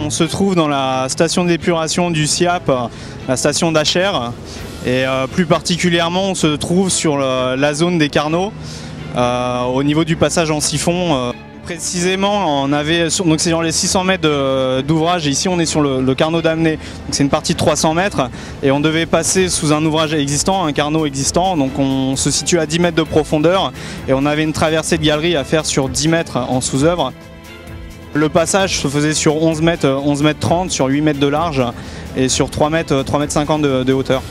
On se trouve dans la station d'épuration du SIAP, la station d'Acher, et plus particulièrement on se trouve sur la zone des Carnaux, au niveau du passage en siphon. Précisément, on avait, donc c'est dans les 600 mètres d'ouvrage, et ici on est sur le Carnot d'Amenet, c'est une partie de 300 mètres, et on devait passer sous un ouvrage existant, un Carnot existant, donc on se situe à 10 mètres de profondeur, et on avait une traversée de galerie à faire sur 10 mètres en sous-œuvre. Le passage se faisait sur 11 mètres 30, sur 8 mètres de large et sur 3 mètres 50 de hauteur.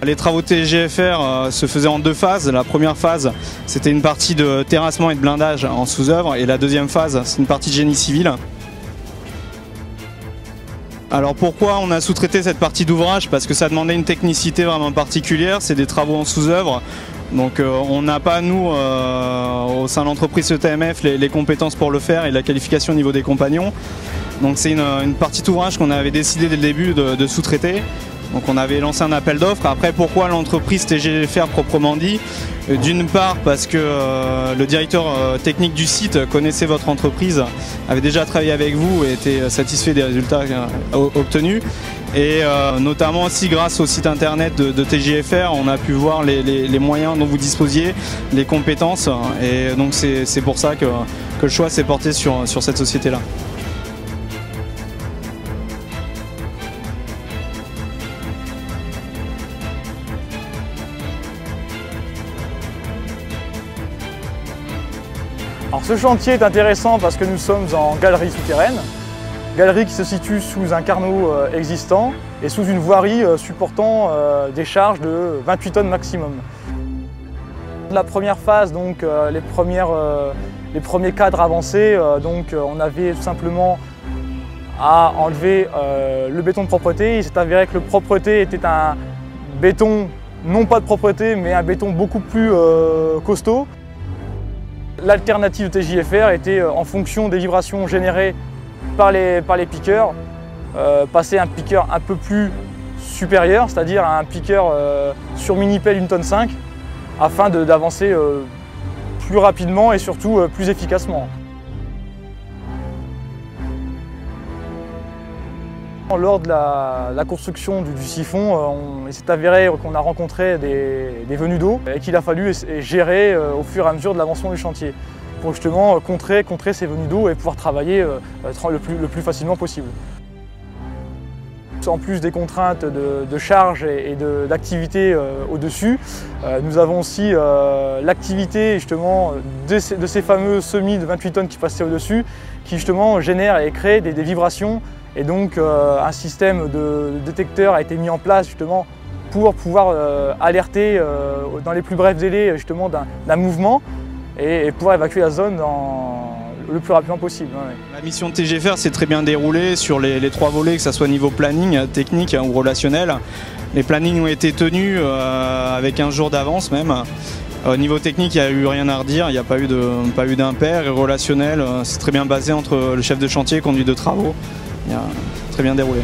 Les travaux TGFR se faisaient en deux phases. La première phase, c'était une partie de terrassement et de blindage en sous-œuvre, et la deuxième phase, c'est une partie de génie civil. Alors pourquoi on a sous-traité cette partie d'ouvrage? Parce que ça demandait une technicité vraiment particulière, c'est des travaux en sous-œuvre. Donc on n'a pas, nous, au sein de l'entreprise ETMF, les compétences pour le faire et la qualification au niveau des compagnons. Donc c'est une partie d'ouvrage qu'on avait décidé dès le début de sous-traiter. Donc on avait lancé un appel d'offres. Après, pourquoi l'entreprise TGFR proprement dit? D'une part parce que le directeur technique du site connaissait votre entreprise, avait déjà travaillé avec vous et était satisfait des résultats obtenus. Et notamment aussi grâce au site internet de TGFR, on a pu voir les moyens dont vous disposiez, les compétences. Et donc c'est pour ça que le choix s'est porté sur cette société-là. Alors ce chantier est intéressant parce que nous sommes en galerie souterraine, galerie qui se situe sous un carnot existant et sous une voirie supportant des charges de 28 tonnes maximum. La première phase, donc les premiers cadres avancés, on avait tout simplement à enlever le béton de propreté. Il s'est avéré que le propreté était un béton, non pas de propreté, mais un béton beaucoup plus costaud. L'alternative de TJFR était en fonction des vibrations générées par les piqueurs, passer un piqueur un peu plus supérieur, c'est-à-dire un piqueur sur mini-pelle 1,5 tonne, afin d'avancer plus rapidement et surtout plus efficacement. Lors de la construction du siphon, il s'est avéré qu'on a rencontré des venues d'eau et qu'il a fallu gérer au fur et à mesure de l'avancement du chantier pour justement contrer ces venues d'eau et pouvoir travailler le plus facilement possible. En plus des contraintes de charge et d'activité au-dessus, nous avons aussi l'activité justement de ces fameux semis de 28 tonnes qui passaient au-dessus, qui justement génèrent et créent des vibrations. Et donc un système de détecteur a été mis en place justement pour pouvoir alerter dans les plus brefs délais justement d'un mouvement et pouvoir évacuer la zone le plus rapidement possible. Ouais. La mission de TGFR s'est très bien déroulée sur les trois volets, que ce soit niveau planning, technique ou relationnel. Les plannings ont été tenus avec 15 jours d'avance même. Au niveau technique, il n'y a eu rien à redire, il n'y a pas eu d'impair. Et relationnel, c'est très bien basé entre le chef de chantier et le conduit de travaux. Il a très bien déroulé.